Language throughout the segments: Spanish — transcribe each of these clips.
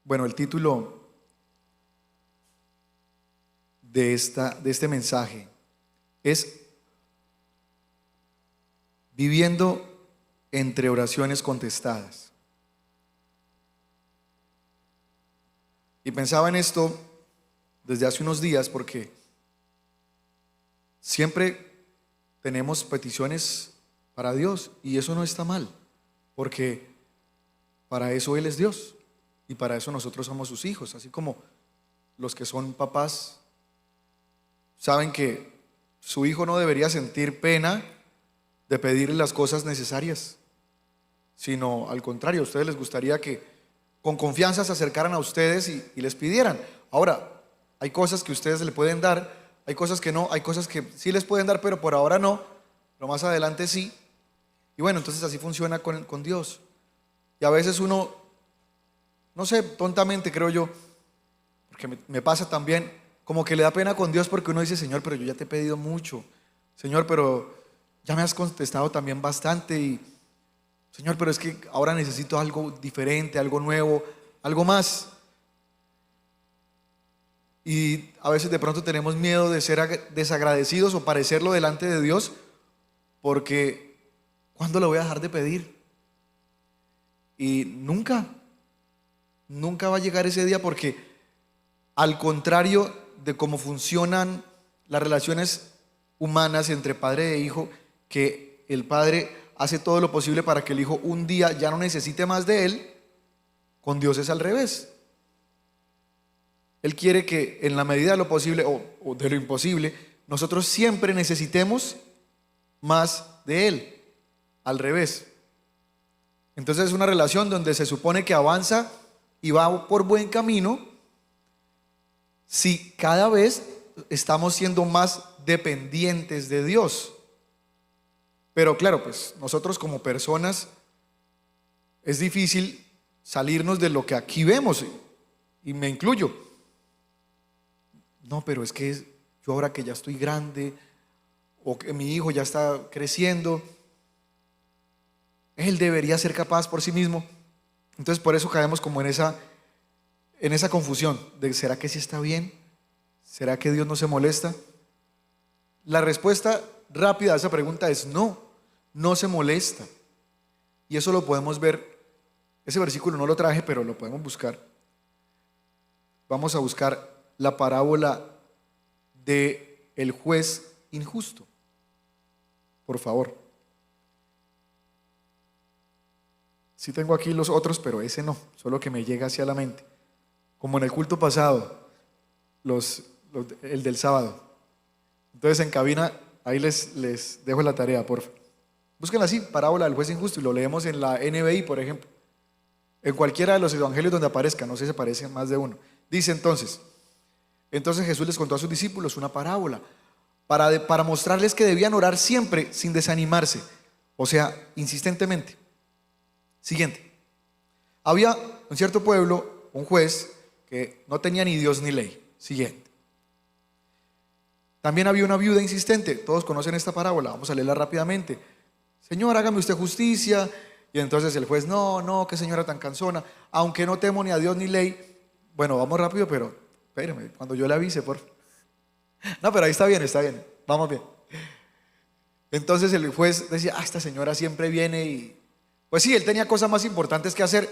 Bueno, el título de este mensaje es Viviendo entre oraciones contestadas. Y pensaba en esto desde hace unos días porque siempre tenemos peticiones para Dios y eso no está mal, porque para eso Él es Dios y para eso nosotros somos sus hijos, así como los que son papás saben que su hijo no debería sentir pena de pedirle las cosas necesarias, sino al contrario, a ustedes les gustaría que con confianza se acercaran a ustedes y les pidieran. Ahora, hay cosas que ustedes le pueden dar, hay cosas que no, hay cosas que sí les pueden dar, pero por ahora no, pero más adelante sí. Y bueno, entonces así funciona con Dios. Y a veces uno, no sé, tontamente creo yo, porque me pasa también, como que le da pena con Dios porque uno dice: Señor, pero yo ya te he pedido mucho. Señor, pero ya me has contestado también bastante. Y Señor, pero es que ahora necesito algo diferente, algo nuevo, algo más. Y a veces de pronto tenemos miedo de ser desagradecidos o parecerlo delante de Dios, porque ¿cuándo le voy a dejar de pedir? Y nunca va a llegar ese día, porque al contrario de cómo funcionan las relaciones humanas entre padre e hijo, que el padre hace todo lo posible para que el hijo un día ya no necesite más de él, con Dios es al revés. Él quiere que en la medida de lo posible o de lo imposible, nosotros siempre necesitemos más de Él, al revés. Entonces es una relación donde se supone que avanza y va por buen camino si cada vez estamos siendo más dependientes de Dios. Pero claro, pues nosotros como personas es difícil salirnos de lo que aquí vemos, y me incluyo. No, pero es que yo ahora que ya estoy grande, o que mi hijo ya está creciendo, él debería ser capaz por sí mismo. Entonces por eso caemos como en esa confusión de ¿será que sí está bien? ¿Será que Dios no se molesta? La respuesta rápida a esa pregunta es no se molesta. Y eso lo podemos ver. Ese versículo no lo traje, pero lo podemos buscar. Vamos a buscar la parábola de el juez injusto, por favor. Sí tengo aquí los otros, pero ese no, solo que me llega hacia la mente. Como en el culto pasado, el del sábado. Entonces en cabina, ahí les dejo la tarea, por favor. Búsquenla así, parábola del juez injusto, y lo leemos en la NBI, por ejemplo. En cualquiera de los evangelios donde aparezca, no sé si aparece más de uno. Dice entonces Jesús les contó a sus discípulos una parábola para mostrarles que debían orar siempre sin desanimarse, o sea, insistentemente. Siguiente. Había en cierto pueblo un juez que no tenía ni Dios ni ley. Siguiente. También había una viuda insistente. Todos conocen esta parábola, vamos a leerla rápidamente. Señor, hágame usted justicia. Y entonces el juez: no, qué señora tan cansona, aunque no temo ni a Dios ni ley. Bueno, vamos rápido, pero espérame, cuando yo le avise, por favor. No, pero ahí está bien, vamos bien. Entonces el juez decía: esta señora siempre viene y... Pues sí, él tenía cosas más importantes que hacer,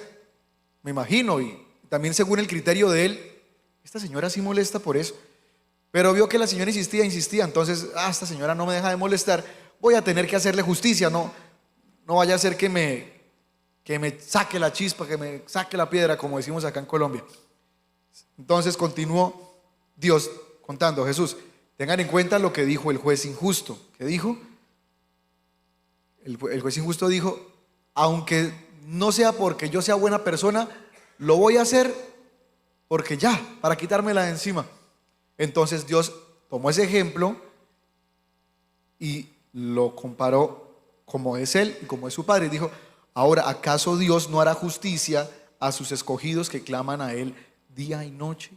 me imagino, y también según el criterio de él, esta señora sí molesta por eso. Pero vio que la señora insistía, entonces, esta señora no me deja de molestar, voy a tener que hacerle justicia, no vaya a ser que me saque la chispa, que me saque la piedra, como decimos acá en Colombia. Entonces continuó Dios contando, Jesús: tengan en cuenta lo que dijo el juez injusto. ¿Qué dijo? El juez injusto dijo: aunque no sea porque yo sea buena persona, lo voy a hacer porque ya, para quitármela de encima. Entonces Dios tomó ese ejemplo y lo comparó como es Él y como es su Padre. Y dijo: ahora, ¿acaso Dios no hará justicia a sus escogidos que claman a Él día y noche?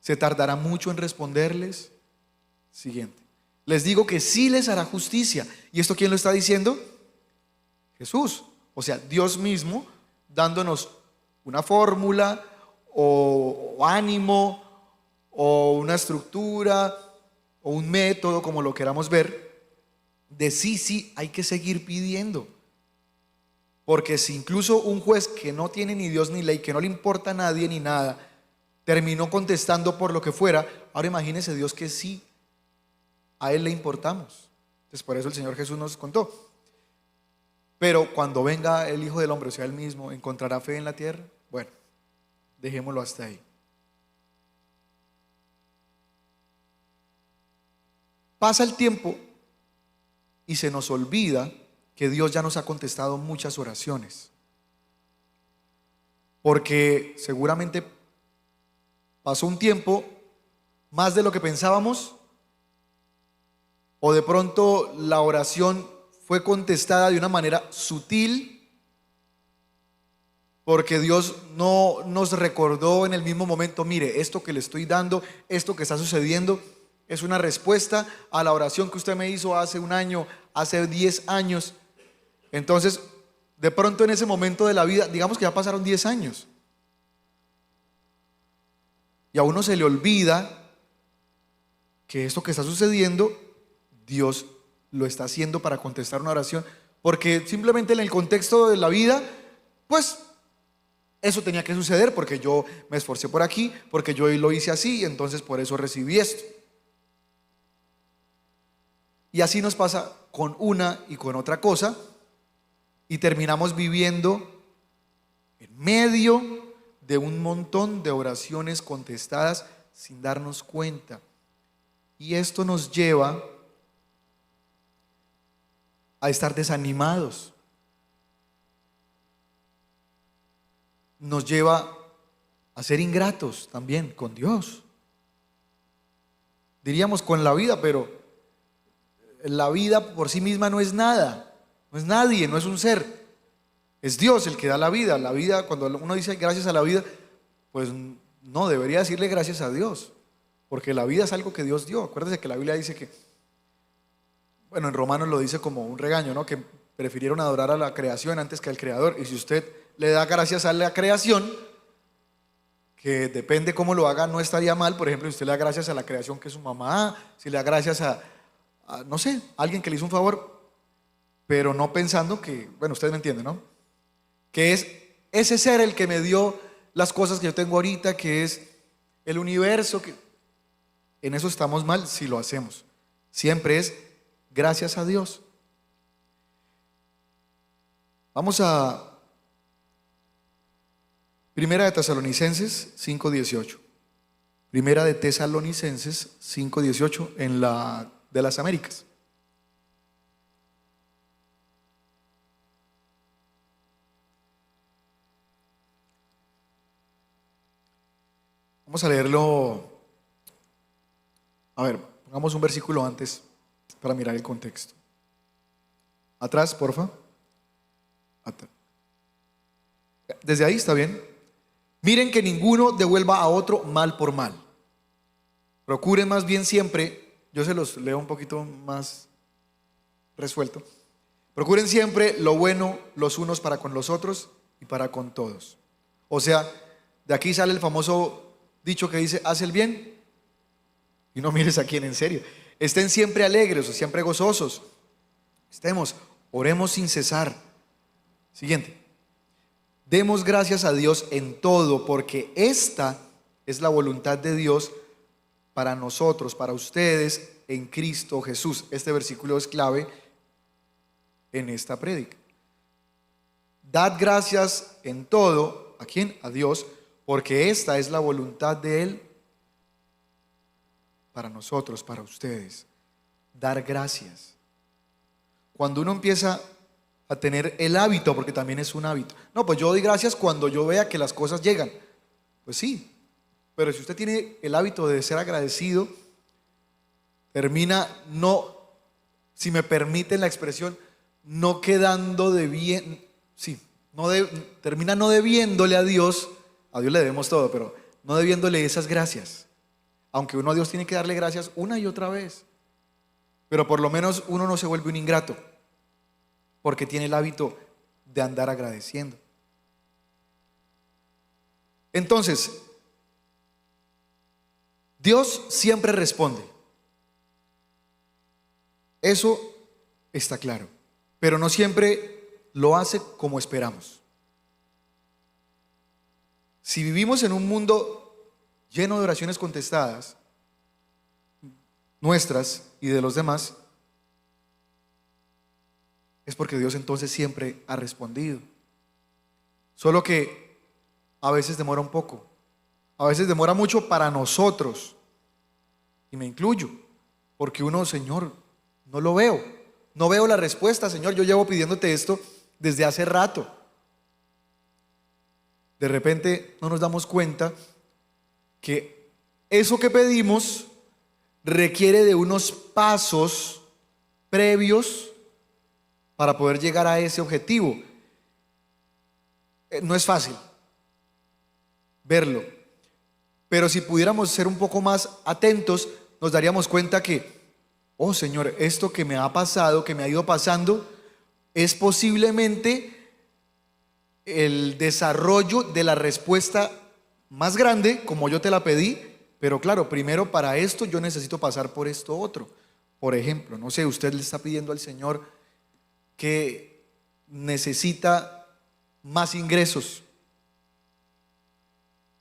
¿Se tardará mucho en responderles? Siguiente. Les digo que sí les hará justicia. ¿Y esto quién lo está diciendo? Jesús. O sea, Dios mismo dándonos una fórmula, o ánimo o una estructura o un método, como lo queramos ver, de sí hay que seguir pidiendo. Porque si incluso un juez que no tiene ni Dios ni ley, que no le importa a nadie ni nada, terminó contestando por lo que fuera, ahora imagínese Dios que sí, a Él le importamos. Entonces por eso el Señor Jesús nos contó. Pero cuando venga el Hijo del Hombre, o sea, Él mismo, ¿encontrará fe en la tierra? Bueno, dejémoslo hasta ahí. Pasa el tiempo y se nos olvida que Dios ya nos ha contestado muchas oraciones. Porque seguramente pasó un tiempo más de lo que pensábamos, o de pronto la oración fue contestada de una manera sutil, porque Dios no nos recordó en el mismo momento: mire, esto que le estoy dando, esto que está sucediendo, es una respuesta a la oración que usted me hizo hace un año, hace 10 años. Entonces, de pronto en ese momento de la vida, digamos que ya pasaron 10 años, y a uno se le olvida que esto que está sucediendo, Dios lo está haciendo para contestar una oración, porque simplemente en el contexto de la vida, pues eso tenía que suceder, porque yo me esforcé por aquí, porque yo lo hice así, y entonces por eso recibí esto. Y así nos pasa con una y con otra cosa, y terminamos viviendo en medio de un montón de oraciones contestadas sin darnos cuenta. Y esto nos lleva a estar desanimados. Nos lleva a ser ingratos también con Dios. Diríamos con la vida, pero la vida por sí misma no es nada, no es nadie, no es un ser. Es Dios el que da la vida. La vida, cuando uno dice gracias a la vida, pues no, debería decirle gracias a Dios, porque la vida es algo que Dios dio. Acuérdese que la Biblia dice que, bueno, en Romanos lo dice como un regaño, ¿no? Que prefirieron adorar a la creación antes que al Creador. Y si usted le da gracias a la creación, que depende cómo lo haga, no estaría mal. Por ejemplo, si usted le da gracias a la creación que es su mamá, si le da gracias a no sé, a alguien que le hizo un favor, pero no pensando que, bueno, ustedes me entienden, ¿no? Que es ese ser el que me dio las cosas que yo tengo ahorita, que es el universo, que en eso estamos mal si lo hacemos. Siempre es gracias a Dios. Vamos a Primera de Tesalonicenses 5:18. Primera de Tesalonicenses 5:18 en la de las Américas. Vamos a leerlo. A ver, pongamos un versículo antes para mirar el contexto. Atrás, porfa. Desde ahí está bien. Miren que ninguno devuelva a otro mal por mal. Procuren más bien siempre, yo se los leo un poquito más resuelto. Procuren siempre lo bueno los unos para con los otros y para con todos. O sea, de aquí sale el famoso dicho que dice: haz el bien y no mires a quién, en serio. Estén siempre alegres o siempre gozosos. Oremos sin cesar. Siguiente. Demos gracias a Dios en todo, porque esta es la voluntad de Dios para nosotros, para ustedes en Cristo Jesús. Este versículo es clave en esta prédica. Dad gracias en todo. ¿A quién? A Dios, porque esta es la voluntad de Él para nosotros, para ustedes. Dar gracias. Cuando uno empieza a tener el hábito, porque también es un hábito. No, pues yo doy gracias cuando yo vea que las cosas llegan. Pues sí, pero si usted tiene el hábito de ser agradecido, termina no, si me permiten la expresión, no quedando de bien, sí, termina no debiéndole a Dios le debemos todo, pero no debiéndole esas gracias. Aunque uno a Dios tiene que darle gracias una y otra vez, pero por lo menos uno no se vuelve un ingrato, porque tiene el hábito de andar agradeciendo. Entonces, Dios siempre responde. Eso está claro. Pero no siempre lo hace como esperamos. Si vivimos en un mundo lleno de oraciones contestadas, nuestras y de los demás, es porque Dios entonces siempre ha respondido. Solo que a veces demora un poco, a veces demora mucho para nosotros, y me incluyo, porque uno, Señor, no lo veo, no veo la respuesta, Señor, yo llevo pidiéndote esto desde hace rato. De repente no nos damos cuenta que eso que pedimos requiere de unos pasos previos para poder llegar a ese objetivo. No es fácil verlo, pero si pudiéramos ser un poco más atentos, nos daríamos cuenta que, oh Señor, esto que me ha pasado, que me ha ido pasando, es posiblemente el desarrollo de la respuesta más grande, como yo te la pedí, pero claro, primero para esto yo necesito pasar por esto otro. Por ejemplo, no sé, usted le está pidiendo al Señor que necesita más ingresos,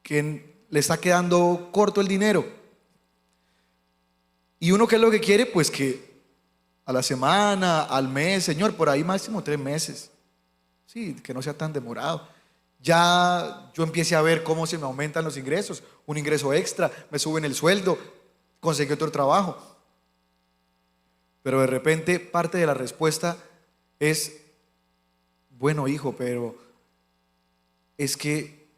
que le está quedando corto el dinero. Y uno, ¿qué es lo que quiere? Pues que a la semana, al mes, Señor, por ahí máximo 3 meses. Sí, que no sea tan demorado. Ya yo empiece a ver cómo se me aumentan los ingresos, un ingreso extra, me suben el sueldo, conseguí otro trabajo. Pero de repente parte de la respuesta es, bueno, hijo, pero es que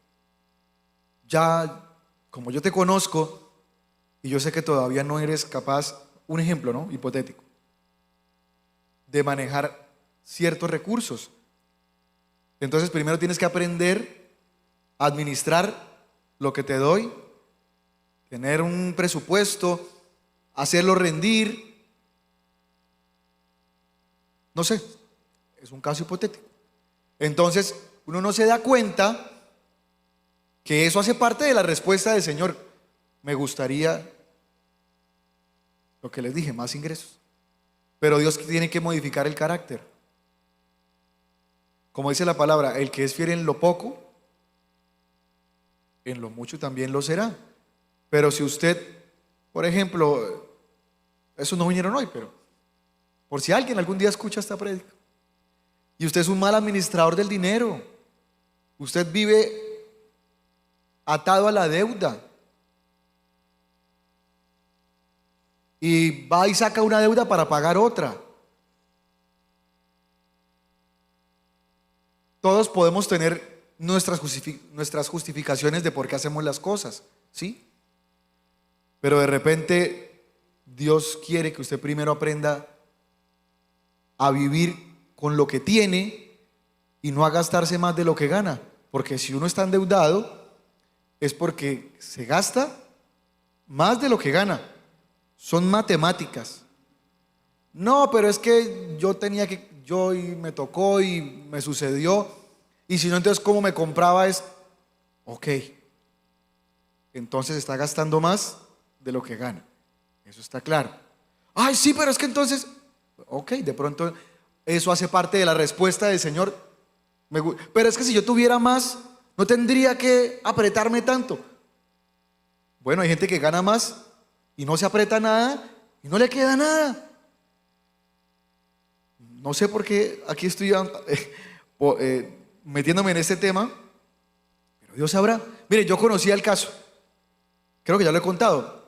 ya, como yo te conozco y yo sé que todavía no eres capaz, un ejemplo, ¿no? Hipotético, de manejar ciertos recursos. Entonces primero tienes que aprender a administrar lo que te doy, tener un presupuesto, hacerlo rendir. No sé, es un caso hipotético. Entonces uno no se da cuenta que eso hace parte de la respuesta del Señor. Me gustaría, lo que les dije, más ingresos. Pero Dios tiene que modificar el carácter. Como dice la palabra, el que es fiel en lo poco, en lo mucho también lo será. Pero si usted, por ejemplo, esos no vinieron hoy, pero por si alguien algún día escucha esta prédica, y usted es un mal administrador del dinero, usted vive atado a la deuda, y va y saca una deuda para pagar otra. Todos podemos tener nuestras justificaciones de por qué hacemos las cosas, ¿sí? Pero de repente Dios quiere que usted primero aprenda a vivir con lo que tiene y no a gastarse más de lo que gana. Porque si uno está endeudado es porque se gasta más de lo que gana. Son matemáticas. No, pero es que yo y me tocó y me sucedió. Y si no, entonces ¿cómo me compraba? Ok. Entonces está gastando más de lo que gana. Eso está claro. Ay, sí, pero es que entonces, ok, de pronto eso hace parte de la respuesta del Señor. Pero es que si yo tuviera más, no tendría que apretarme tanto. Bueno, hay gente que gana más y no se aprieta nada y no le queda nada. No sé por qué aquí estoy metiéndome en este tema, pero Dios sabrá. Mire, yo conocía el caso, creo que ya lo he contado.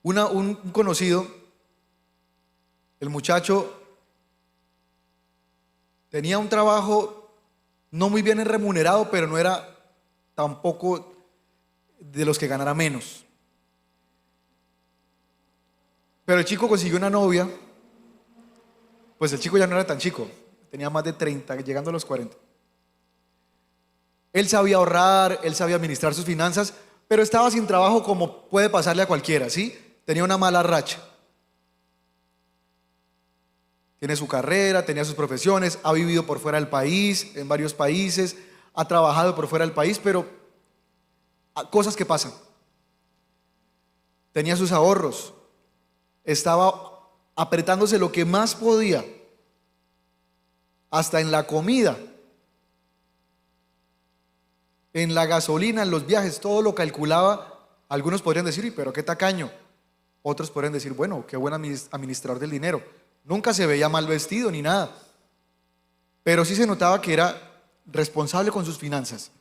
Un conocido, el muchacho tenía un trabajo no muy bien remunerado, pero no era tampoco de los que ganara menos. Pero el chico consiguió una novia. Pues el chico ya no era tan chico, tenía más de 30, llegando a los 40. Él sabía ahorrar, él sabía administrar sus finanzas, pero estaba sin trabajo como puede pasarle a cualquiera, ¿sí? Tenía una mala racha. Tiene su carrera, tenía sus profesiones, ha vivido por fuera del país, en varios países, ha trabajado por fuera del país, pero cosas que pasan. tenía sus ahorros, estaba apretándose lo que más podía, hasta en la comida, en la gasolina, en los viajes, todo lo calculaba. Algunos podrían decir, "Uy, pero qué tacaño". Otros podrían decir, bueno, qué buen administrador del dinero. Nunca se veía mal vestido ni nada, pero sí se notaba que era responsable con sus finanzas.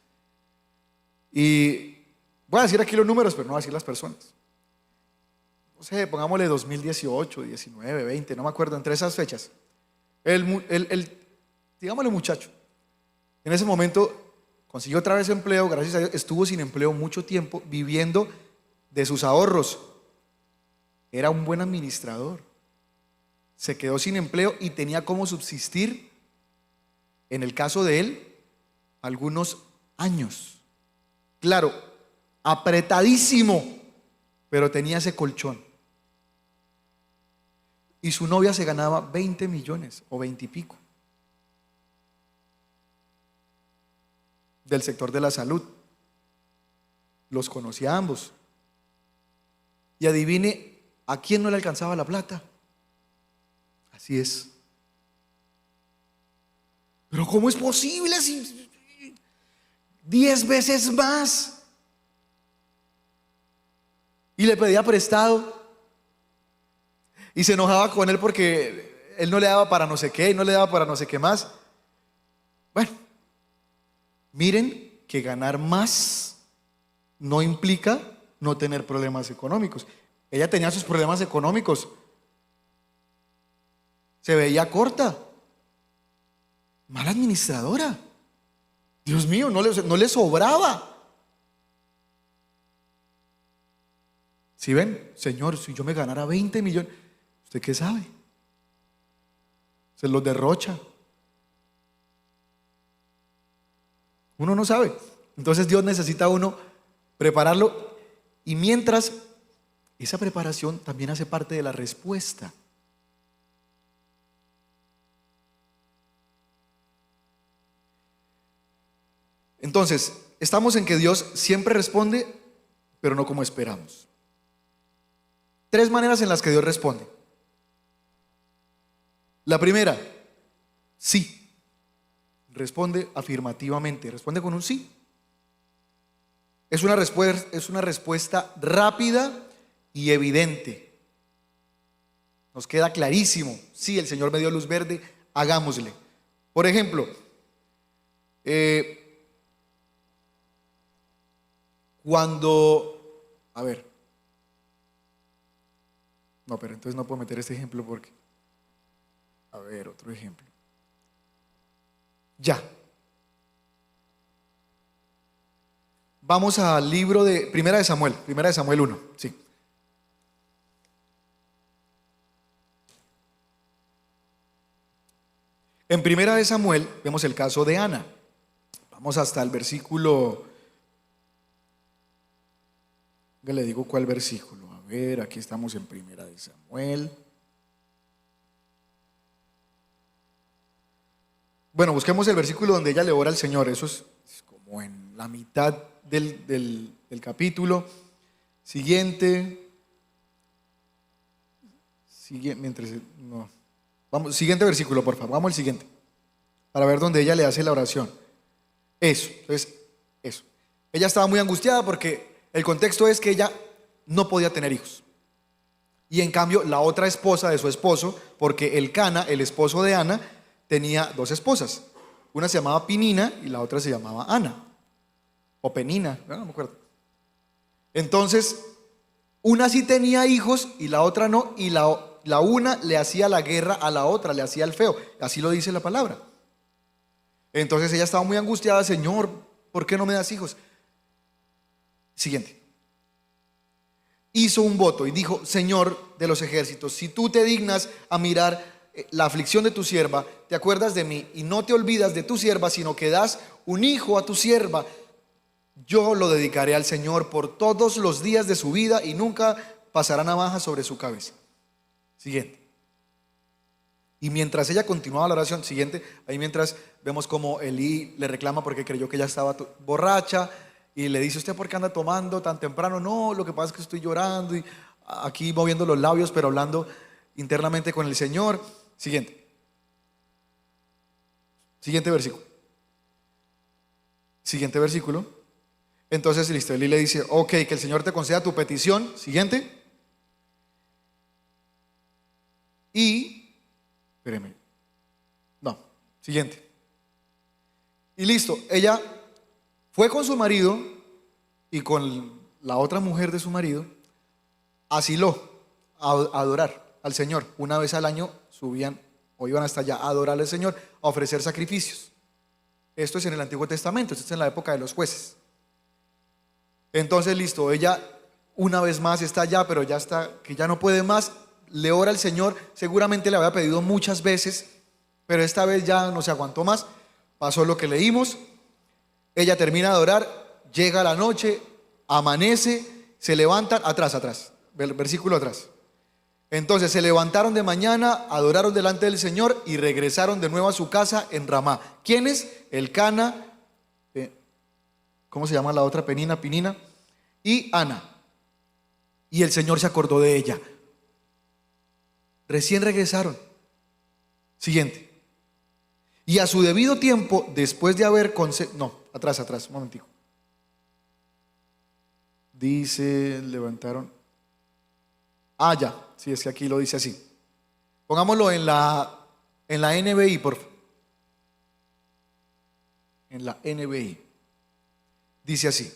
Y voy a decir aquí los números, pero no voy a decir las personas. No sé, pongámosle 2018, 19, 20, no me acuerdo, entre esas fechas. Digámosle muchacho, en ese momento consiguió otra vez empleo, gracias a Dios, estuvo sin empleo mucho tiempo, viviendo de sus ahorros. Era un buen administrador. Se quedó sin empleo y tenía cómo subsistir, en el caso de él, algunos años. Claro, apretadísimo, pero tenía ese colchón. Y su novia se ganaba 20 millones o 20 y pico, del sector de la salud. Los conocía a ambos. Y adivine a quién no le alcanzaba la plata. Así es. Pero ¿cómo es posible si 10 veces más? Y le pedía prestado. Y se enojaba con él porque él no le daba para no sé qué y no le daba para no sé qué más. Bueno, miren que ganar más no implica no tener problemas económicos. Ella tenía sus problemas económicos. Se veía corta. Mala administradora. Dios mío, no le sobraba. Si ven, Señor, si yo me ganara 20 millones, ¿usted qué sabe? Se los derrocha. Uno no sabe. Entonces Dios necesita a uno prepararlo, y mientras, esa preparación también hace parte de la respuesta. Entonces, estamos en que Dios siempre responde, pero no como esperamos. 3 maneras en las que Dios responde. La primera, sí. Responde afirmativamente, responde con un sí. Es una respuesta rápida y evidente. Nos queda clarísimo. Sí, el Señor me dio luz verde, hagámosle. Por ejemplo, no, pero entonces no puedo meter este ejemplo porque, otro ejemplo. Ya. Vamos al libro de Primera de Samuel 1, sí. En Primera de Samuel vemos el caso de Ana. Vamos hasta el versículo, ya le digo cuál versículo. A ver, aquí estamos en Primera de Samuel. Bueno, busquemos el versículo donde ella le ora al Señor. Eso es como en la mitad del capítulo. Siguiente, siguiente versículo, por favor. Vamos al siguiente, para ver dónde ella le hace la oración. Entonces, eso. Ella estaba muy angustiada porque el contexto es que ella no podía tener hijos. Y en cambio, la otra esposa de su esposo, porque Elcana, el esposo de Ana, tenía 2 esposas. Una se llamaba Pinina y la otra se llamaba Ana. O Penina, no me acuerdo. Entonces, una sí tenía hijos y la otra no. Y la una le hacía la guerra a la otra, le hacía el feo. Así lo dice la palabra. Entonces ella estaba muy angustiada. Señor, ¿por qué no me das hijos? Siguiente. Hizo un voto y dijo: Señor de los ejércitos, si tú te dignas a mirar la aflicción de tu sierva, te acuerdas de mí y no te olvidas de tu sierva, sino que das un hijo a tu sierva, yo lo dedicaré al Señor por todos los días de su vida y nunca pasará navaja sobre su cabeza. Siguiente. Y mientras ella continuaba la oración, siguiente, ahí mientras vemos como Elí le reclama porque creyó que ella estaba borracha, y le dice: ¿usted por qué anda tomando tan temprano? No, lo que pasa es que estoy llorando y aquí moviendo los labios, pero hablando internamente con el Señor. Siguiente versículo. Siguiente versículo. Entonces listo, Elí le dice: ok, que el Señor te conceda tu petición. Siguiente. Y, espéreme, no, siguiente. Y listo, ella fue con su marido y con la otra mujer de su marido a Silo a adorar al Señor. Una vez al año subían o iban hasta allá a adorar al Señor, a ofrecer sacrificios. Esto es en el Antiguo Testamento, esto es en la época de los jueces. Entonces listo, ella una vez más está allá, pero ya está, que ya no puede más, le ora al Señor, seguramente le había pedido muchas veces, pero esta vez ya no se aguantó más. Pasó lo que leímos, ella termina de adorar, llega la noche, amanece, se levantan, atrás, versículo atrás. Entonces se levantaron de mañana, adoraron delante del Señor y regresaron de nuevo a su casa en Ramá. ¿Quiénes? Elcana, ¿cómo se llama la otra? Pinina, y Ana. Y el Señor se acordó de ella. Recién regresaron. Siguiente. Y a su debido tiempo, después de haber atrás, un momentico. Dice, levantaron. Ya, sí, es que aquí lo dice así. Pongámoslo en la NBI, por favor. En la NBI. Dice así: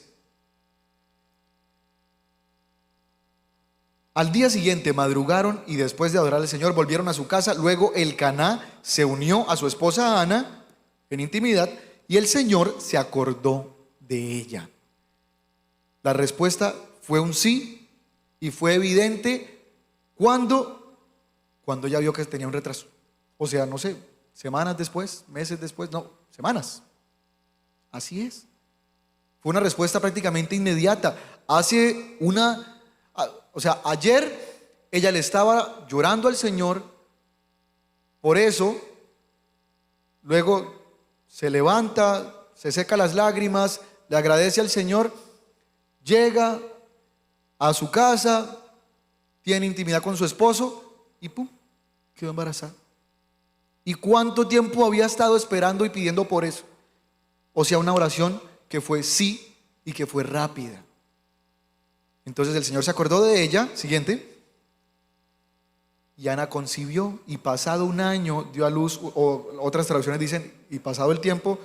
al día siguiente madrugaron y después de adorar al Señor volvieron a su casa. Luego Elcaná se unió a su esposa Ana en intimidad y el Señor se acordó de ella. La respuesta fue un sí, y fue evidente cuando ella vio que tenía un retraso. O sea, no sé, semanas después, meses después, no, semanas. Así es. Fue una respuesta prácticamente inmediata. Ayer ella le estaba llorando al Señor por eso. Luego se levanta, se seca las lágrimas, le agradece al Señor, llega a su casa, tiene intimidad con su esposo y ¡pum!, quedó embarazada. ¿Y cuánto tiempo había estado esperando y pidiendo por eso? O sea, una oración que fue sí y que fue rápida. Entonces el Señor se acordó de ella. Siguiente. Y Ana concibió y pasado un año dio a luz, o otras traducciones dicen, y pasado el tiempo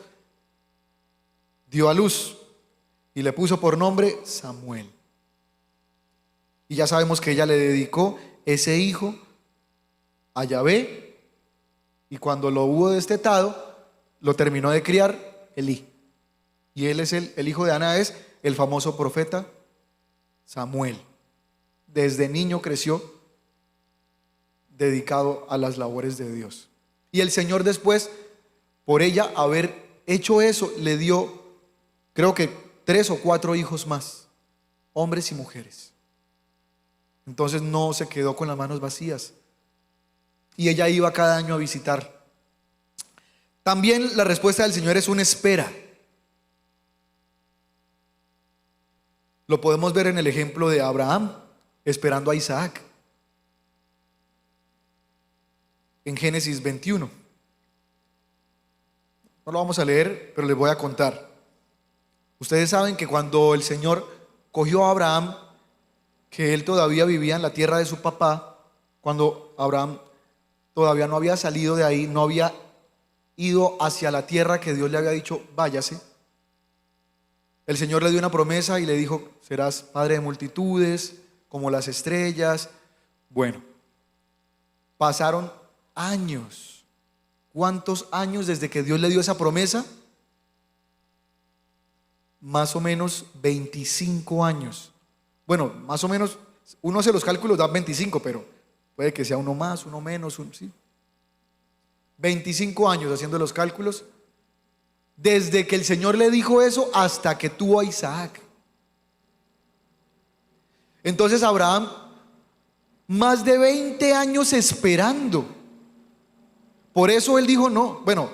dio a luz y le puso por nombre Samuel. Y ya sabemos que ella le dedicó ese hijo a Yahvé, y cuando lo hubo destetado lo terminó de criar Elí. Y él es el hijo de Ana, es el famoso profeta Samuel. Desde niño creció dedicado a las labores de Dios. Y el Señor después, por ella haber hecho eso, le dio, creo que 3 o 4 hijos más, hombres y mujeres. Entonces no se quedó con las manos vacías. Y ella iba cada año a visitar. También la respuesta del Señor es una espera. Lo podemos ver en el ejemplo de Abraham esperando a Isaac en Génesis 21. No lo vamos a leer, pero les voy a contar. Ustedes saben que cuando el Señor cogió a Abraham, que él todavía vivía en la tierra de su papá, cuando Abraham todavía no había salido de ahí, no había ido hacia la tierra que Dios le había dicho, váyase. El Señor le dio una promesa y le dijo, serás padre de multitudes, como las estrellas. Bueno, pasaron años. ¿Cuántos años desde que Dios le dio esa promesa? Más o menos 25 años. Bueno, más o menos, uno hace los cálculos, da 25, pero puede que sea uno más, uno menos, sí. 25 años haciendo los cálculos, desde que el Señor le dijo eso hasta que tuvo a Isaac. Entonces Abraham, más de 20 años esperando. Por eso él dijo no. Bueno,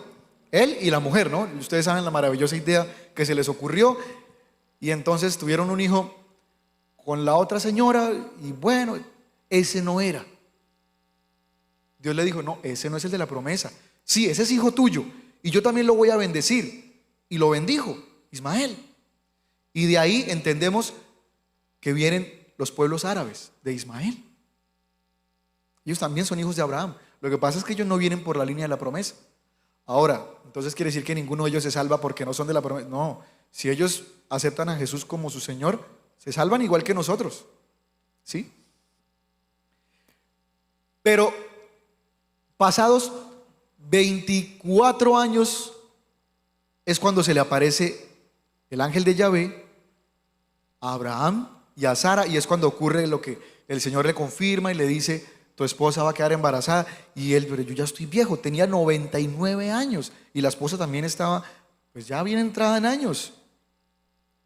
él y la mujer, ¿no? Ustedes saben la maravillosa idea que se les ocurrió. Y entonces tuvieron un hijo con la otra señora y bueno, ese no era. Dios le dijo, no, ese no es el de la promesa. Sí, ese es hijo tuyo y yo también lo voy a bendecir. Y lo bendijo, Ismael. Y de ahí entendemos que vienen los pueblos árabes de Ismael. Ellos también son hijos de Abraham. Lo que pasa es que ellos no vienen por la línea de la promesa. Ahora, entonces quiere decir que ninguno de ellos se salva porque no son de la promesa. No, si ellos aceptan a Jesús como su Señor, se salvan igual que nosotros. ¿Sí? Pero pasados 24 años es cuando se le aparece el ángel de Yahvé a Abraham y a Sara, y es cuando ocurre lo que el Señor le confirma y le dice, tu esposa va a quedar embarazada. Y él, pero yo ya estoy viejo, tenía 99 años y la esposa también estaba pues ya bien entrada en años,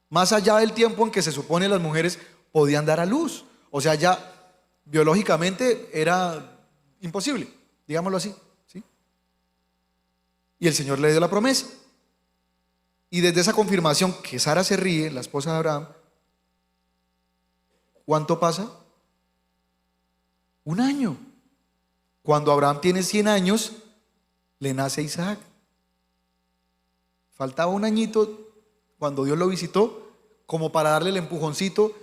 más allá del tiempo en que se supone las mujeres podían dar a luz. O sea, ya biológicamente era imposible, digámoslo así, ¿sí? Y el Señor le dio la promesa. Y desde esa confirmación que Sara se ríe, la esposa de Abraham, ¿cuánto pasa? Un año. Cuando Abraham tiene 100 años, le nace Isaac. Faltaba un añito cuando Dios lo visitó, como para darle el empujoncito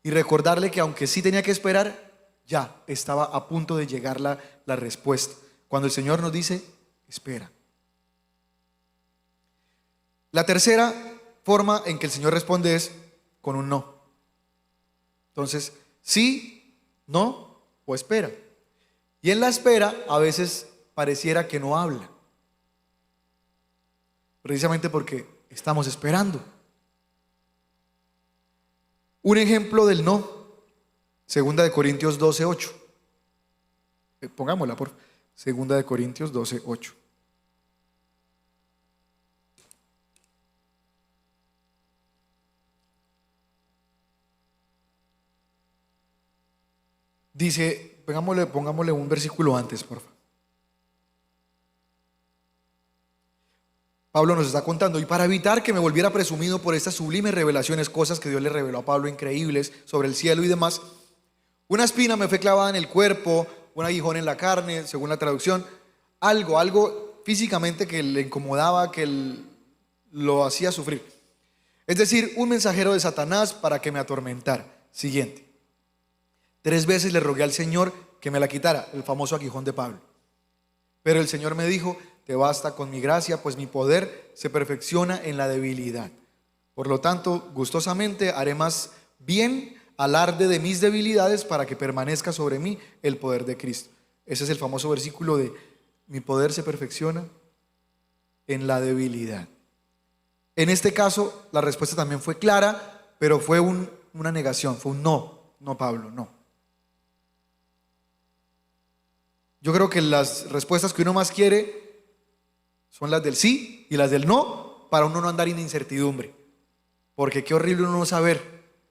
y recordarle que aunque sí tenía que esperar, ya estaba a punto de llegar la respuesta. Cuando el Señor nos dice, espera. La tercera forma en que el Señor responde es con un no. Entonces, sí, no o espera. Y en la espera a veces pareciera que no habla, precisamente porque estamos esperando. Un ejemplo del no, 2 Corintios 12:8. Pongámosla por 2 Corintios 12:8. Dice, pongámosle un versículo antes, por favor. Pablo nos está contando, y para evitar que me volviera presumido por estas sublimes revelaciones, cosas que Dios le reveló a Pablo increíbles sobre el cielo y demás, una espina me fue clavada en el cuerpo, un aguijón en la carne, según la traducción, algo físicamente que le incomodaba, lo hacía sufrir. Es decir, un mensajero de Satanás para que me atormentara. Siguiente. 3 veces le rogué al Señor que me la quitara, el famoso aguijón de Pablo. Pero el Señor me dijo, te basta con mi gracia, pues mi poder se perfecciona en la debilidad. Por lo tanto, gustosamente haré más bien alarde de mis debilidades para que permanezca sobre mí el poder de Cristo. Ese es el famoso versículo de mi poder se perfecciona en la debilidad. En este caso, la respuesta también fue clara, pero fue una negación, fue un no. No, Pablo, no. Yo creo que las respuestas que uno más quiere son las del sí y las del no, para uno no andar en incertidumbre. Porque qué horrible uno no saber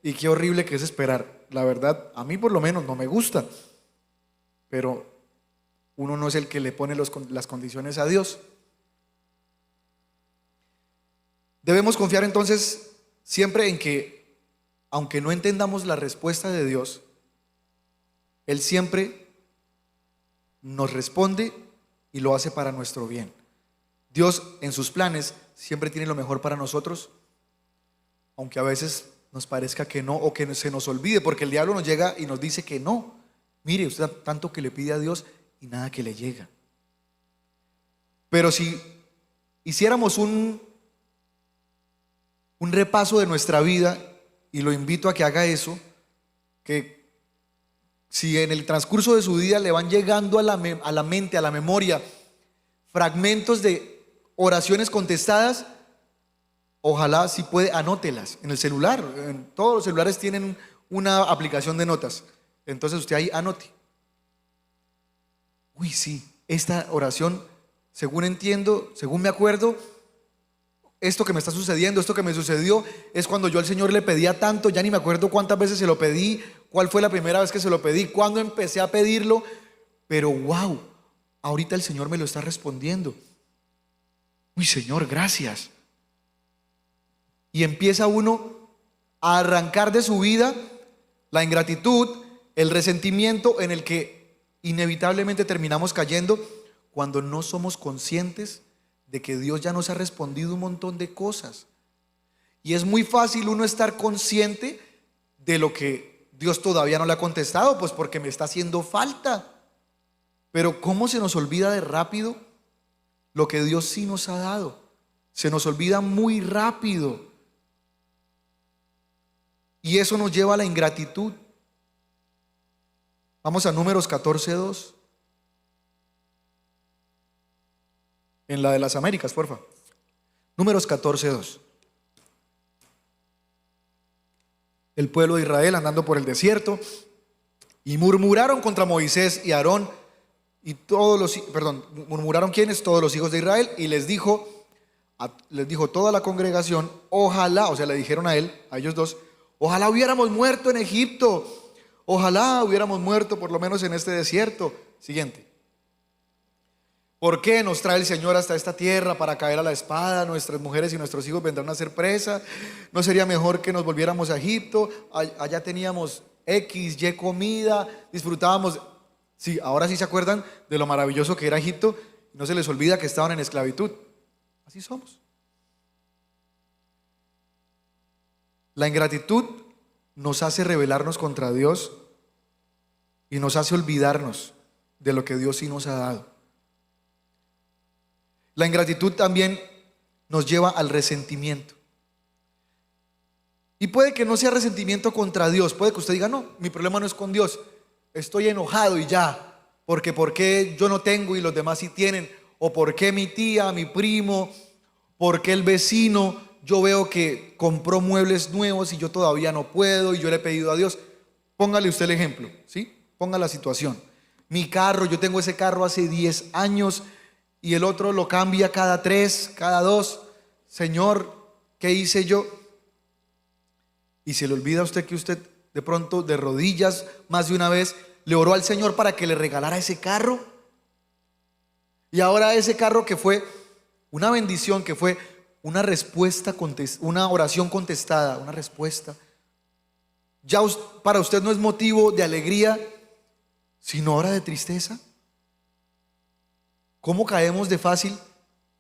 y qué horrible que es esperar. La verdad, a mí por lo menos no me gusta, pero uno no es el que le pone las condiciones a Dios. Debemos confiar entonces siempre en que, aunque no entendamos la respuesta de Dios, Él siempre nos responde y lo hace para nuestro bien. Dios en sus planes siempre tiene lo mejor para nosotros, aunque a veces nos parezca que no o que se nos olvide, porque el diablo nos llega y nos dice que no. Mire, usted tanto que le pide a Dios y nada que le llega. Pero si hiciéramos un repaso de nuestra vida, y lo invito a que haga eso, que si en el transcurso de su vida le van llegando a la mente, a la memoria, fragmentos de oraciones contestadas, ojalá si puede anótelas en el celular. Todos los celulares tienen una aplicación de notas, entonces usted ahí anote. Uy, sí, esta oración, según entiendo, según me acuerdo, esto que me está sucediendo, esto que me sucedió, es cuando yo al Señor le pedía tanto, ya ni me acuerdo cuántas veces se lo pedí, cuál fue la primera vez que se lo pedí, cuándo empecé a pedirlo, pero wow, ahorita el Señor me lo está respondiendo. Uy, Señor, gracias. Y empieza uno a arrancar de su vida la ingratitud, el resentimiento en el que inevitablemente terminamos cayendo cuando no somos conscientes de que Dios ya nos ha respondido un montón de cosas. Y es muy fácil uno estar consciente de lo que Dios todavía no le ha contestado, pues porque me está haciendo falta. Pero ¿cómo se nos olvida de rápido lo que Dios sí nos ha dado? Se nos olvida muy rápido. Y eso nos lleva a la ingratitud. Vamos a Números 14:2. En la de las Américas, porfa. Números 14:2. El pueblo de Israel andando por el desierto y murmuraron contra Moisés y Aarón y murmuraron ¿quiénes? Todos los hijos de Israel, y les dijo toda la congregación, ojalá, o sea, le dijeron a él, a ellos dos, ojalá hubiéramos muerto en Egipto, ojalá hubiéramos muerto por lo menos en este desierto. Siguiente. ¿Por qué nos trae el Señor hasta esta tierra para caer a la espada? Nuestras mujeres y nuestros hijos vendrán a ser presa. ¿No sería mejor que nos volviéramos a Egipto? Allá teníamos X, Y comida, disfrutábamos. Sí, ahora sí se acuerdan de lo maravilloso que era Egipto. No se les olvida que estaban en esclavitud. Así somos. La ingratitud nos hace rebelarnos contra Dios y nos hace olvidarnos de lo que Dios sí nos ha dado. La ingratitud también nos lleva al resentimiento. Y puede que no sea resentimiento contra Dios. Puede que usted diga, no, mi problema no es con Dios. Estoy enojado y ya. Porque ¿por qué yo no tengo y los demás sí tienen? O ¿por qué mi tía, mi primo, por qué el vecino, yo veo que compró muebles nuevos y yo todavía no puedo y yo le he pedido a Dios? Póngale usted el ejemplo, ¿sí? Ponga la situación. Mi carro, yo tengo ese carro hace 10 años y el otro lo cambia cada 3, cada 2. Señor, ¿qué hice yo? Y se le olvida a usted que usted de pronto de rodillas más de una vez le oró al Señor para que le regalara ese carro. Y ahora ese carro que fue una bendición, que fue una respuesta, una oración contestada, una respuesta, ya para usted no es motivo de alegría, sino ahora de tristeza. ¿Cómo caemos de fácil?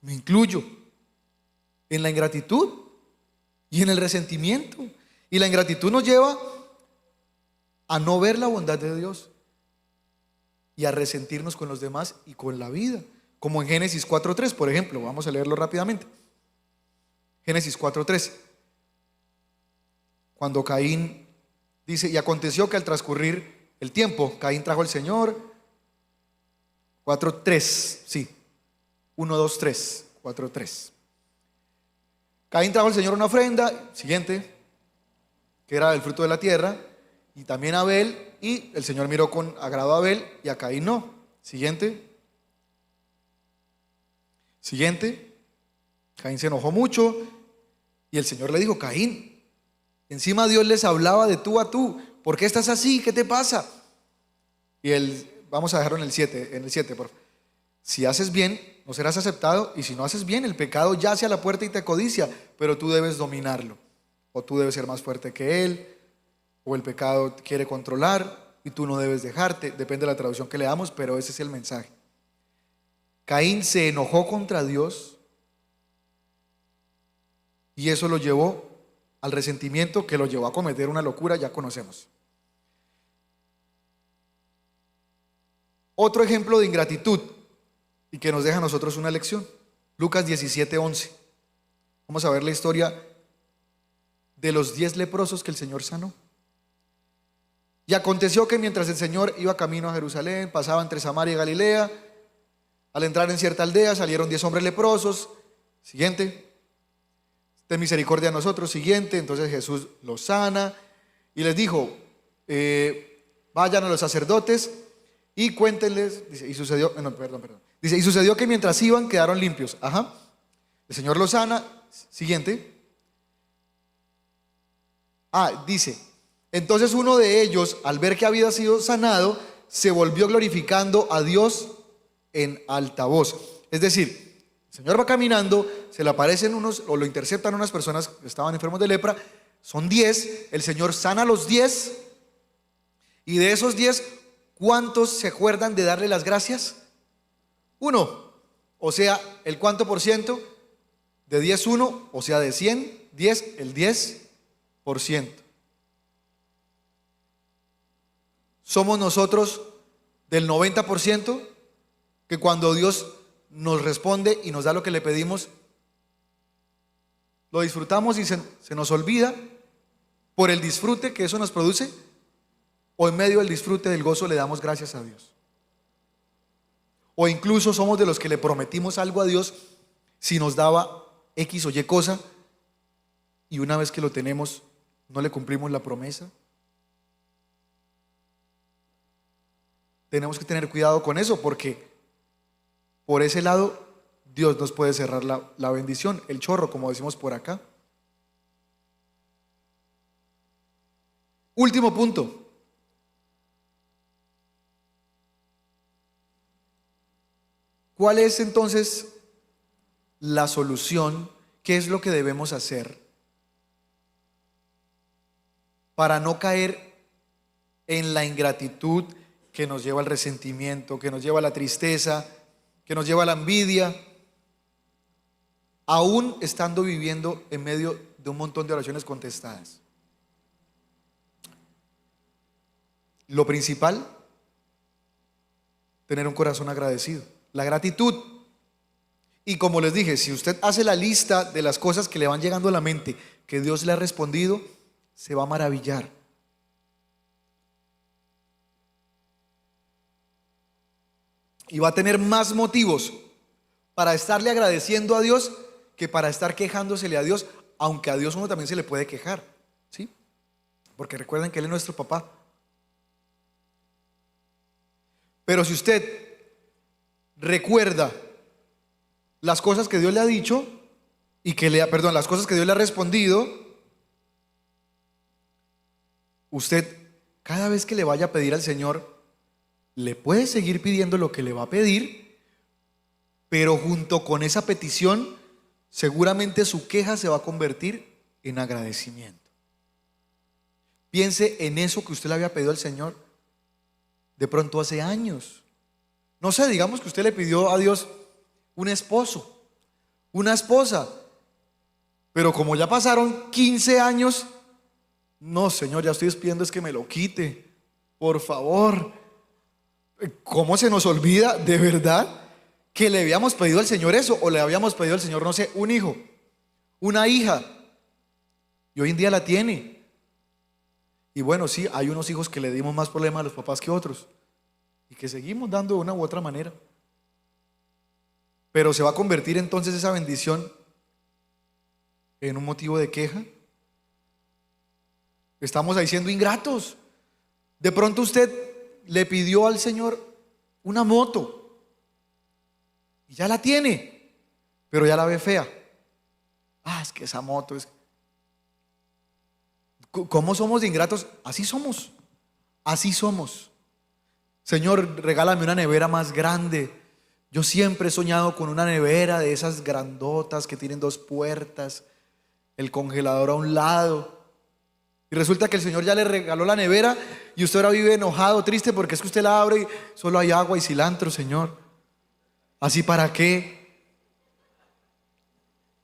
Me incluyo en la ingratitud y en el resentimiento. Y la ingratitud nos lleva a no ver la bondad de Dios y a resentirnos con los demás y con la vida. Como en Génesis 4:3, por ejemplo. Vamos a leerlo rápidamente. Génesis 4:3. Cuando Caín dice, y aconteció que al transcurrir el tiempo, Caín trajo al Señor. 4:3, sí. 1, 2, 3. 4:3. Caín trajo al Señor una ofrenda, siguiente, que era el fruto de la tierra, y también Abel, y el Señor miró con agrado a Abel y a Caín no. Siguiente. Siguiente. Caín se enojó mucho y el Señor le dijo, Caín, encima Dios les hablaba de tú a tú, ¿por qué estás así? ¿Qué te pasa? Y él, vamos a dejarlo en el 7, por favor. Si haces bien, no serás aceptado, y si no haces bien, el pecado yace a la puerta y te codicia, pero tú debes dominarlo, o tú debes ser más fuerte que él, o el pecado quiere controlar y tú no debes dejarte, depende de la traducción que le damos, pero ese es el mensaje. Caín se enojó contra Dios y eso lo llevó al resentimiento que lo llevó a cometer una locura, ya conocemos. Otro ejemplo de ingratitud y que nos deja a nosotros una lección, Lucas 17:11. Vamos a ver la historia de los 10 leprosos que el Señor sanó. Y aconteció que mientras el Señor iba camino a Jerusalén, pasaba entre Samaria y Galilea, al entrar en cierta aldea salieron 10 hombres leprosos. Siguiente. Ten misericordia a nosotros. Siguiente. Entonces Jesús los sana y les dijo, vayan a los sacerdotes y cuéntenles. Dice, y sucedió, Dice, y sucedió que mientras iban quedaron limpios. Ajá. El Señor los sana. Siguiente. Dice, entonces uno de ellos, al ver que había sido sanado, se volvió glorificando a Dios en alta voz. Es decir, el Señor va caminando, se le aparecen unos, o lo interceptan unas personas que estaban enfermos de lepra, son 10, el Señor sana a los 10, y de esos 10, ¿cuántos se acuerdan de darle las gracias? Uno. O sea, ¿el cuánto por ciento? De 10, 1, o sea, de 100, 10, el 10%. Somos nosotros del 90% que cuando Dios nos responde y nos da lo que le pedimos, lo disfrutamos y se nos olvida por el disfrute que eso nos produce, o en medio del disfrute del gozo le damos gracias a Dios. O incluso somos de los que le prometimos algo a Dios si nos daba X o Y cosa, y una vez que lo tenemos no le cumplimos la promesa. Tenemos que tener cuidado con eso, porque por ese lado Dios nos puede cerrar la bendición, el chorro, como decimos por acá. Último punto. ¿Cuál es entonces la solución? ¿Qué es lo que debemos hacer para no caer en la ingratitud que nos lleva al resentimiento, que nos lleva a la tristeza, que nos lleva a la envidia, aún estando viviendo en medio de un montón de oraciones contestadas? Lo principal, tener un corazón agradecido, la gratitud. Y como les dije, si usted hace la lista de las cosas que le van llegando a la mente que Dios le ha respondido, se va a maravillar. Y va a tener más motivos para estarle agradeciendo a Dios que para estar quejándosele a Dios, aunque a Dios uno también se le puede quejar, ¿sí? Porque recuerden que Él es nuestro papá. Pero si usted recuerda las cosas que Dios le ha dicho y las cosas que Dios le ha respondido, usted cada vez que le vaya a pedir al Señor, le puede seguir pidiendo lo que le va a pedir, pero junto con esa petición, seguramente su queja se va a convertir en agradecimiento. Piense en eso que usted le había pedido al Señor de pronto hace años. No sé, digamos que usted le pidió a Dios un esposo, una esposa, pero como ya pasaron 15 años, no, Señor, ya estoy pidiendo es que me lo quite, por favor. ¿Cómo se nos olvida de verdad que le habíamos pedido al Señor eso? O le habíamos pedido al Señor, no sé, un hijo, una hija, y hoy en día la tiene. Y bueno, sí, hay unos hijos que le dimos más problemas a los papás que otros, y que seguimos dando de una u otra manera. Pero se va a convertir entonces esa bendición en un motivo de queja. Estamos ahí siendo ingratos. De pronto usted le pidió al Señor una moto y ya la tiene, pero ya la ve fea. Es que esa moto es... ¿Cómo somos de ingratos? Así somos. Así somos. Señor, regálame una nevera más grande. Yo siempre he soñado con una nevera de esas grandotas que tienen 2 puertas, el congelador a un lado. Y resulta que el Señor ya le regaló la nevera y usted ahora vive enojado, triste, porque es que usted la abre y solo hay agua y cilantro, Señor. ¿Así para qué?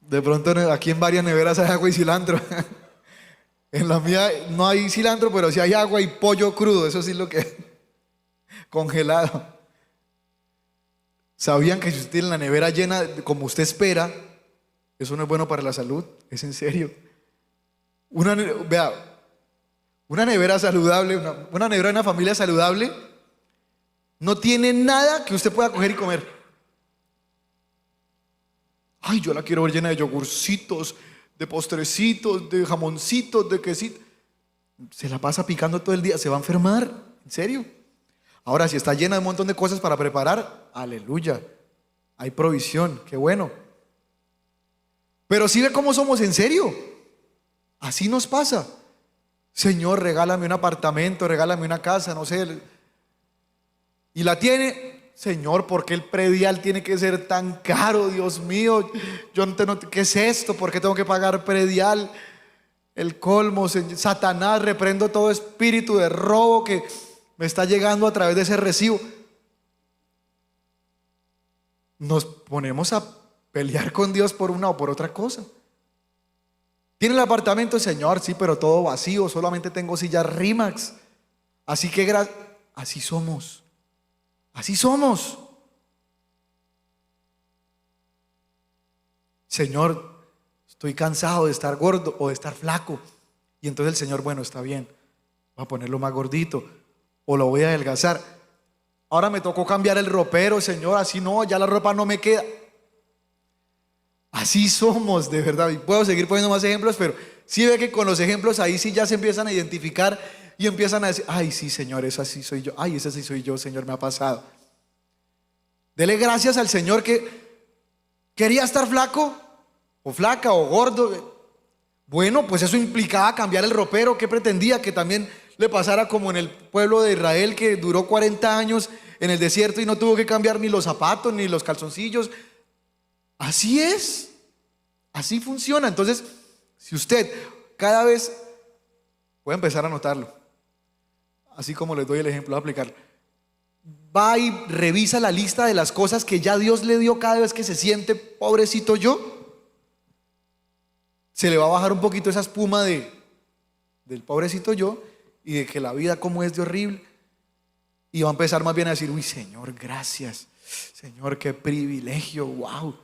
De pronto aquí en varias neveras hay agua y cilantro. En la mía no hay cilantro, pero sí hay agua y pollo crudo, eso sí es lo que congelado. ¿Sabían que si usted tiene la nevera llena como usted espera, eso no es bueno para la salud? Es en serio. Una nevera saludable, una nevera de una familia saludable, no tiene nada que usted pueda coger y comer. Yo la quiero ver llena de yogurcitos, de postrecitos, de jamoncitos, de quesitos. Se la pasa picando todo el día, se va a enfermar, en serio. Ahora, si está llena de un montón de cosas para preparar, aleluya, hay provisión, qué bueno. Pero si ve cómo somos, en serio, así nos pasa. Señor, regálame un apartamento, regálame una casa, no sé. Y la tiene. Señor, ¿por qué el predial tiene que ser tan caro? Dios mío, yo no, ¿qué es esto? ¿Por qué tengo que pagar predial? el colmo. Satanás, reprendo todo espíritu de robo que me está llegando a través de ese recibo. Nos ponemos a pelear con Dios por una o por otra cosa. ¿Tiene el apartamento, Señor? Sí, pero todo vacío, solamente tengo sillas Rimax. Así que así somos. Así somos. Señor, estoy cansado de estar gordo o de estar flaco. Y entonces el Señor, bueno, está bien, voy a ponerlo más gordito o lo voy a adelgazar. Ahora me tocó cambiar el ropero, Señor, así no, ya la ropa no me queda. Así somos, de verdad. Y puedo seguir poniendo más ejemplos, pero sí ve que con los ejemplos ahí sí ya se empiezan a identificar y empiezan a decir, ay, sí, Señor, eso así soy yo. Ay, ese sí soy yo, Señor, me ha pasado. Dele gracias al Señor que quería estar flaco o flaca o gordo. Bueno, pues eso implicaba cambiar el ropero. ¿Qué pretendía? Que también le pasara como en el pueblo de Israel, que duró 40 años en el desierto y no tuvo que cambiar ni los zapatos ni los calzoncillos. Así es, así funciona. Entonces, si usted cada vez puede empezar a notarlo, así como les doy el ejemplo, voy a aplicar, va y revisa la lista de las cosas que ya Dios le dio cada vez que se siente pobrecito yo, se le va a bajar un poquito esa espuma del pobrecito yo y de que la vida como es de horrible, y va a empezar más bien a decir, uy, Señor, gracias, Señor, qué privilegio, wow.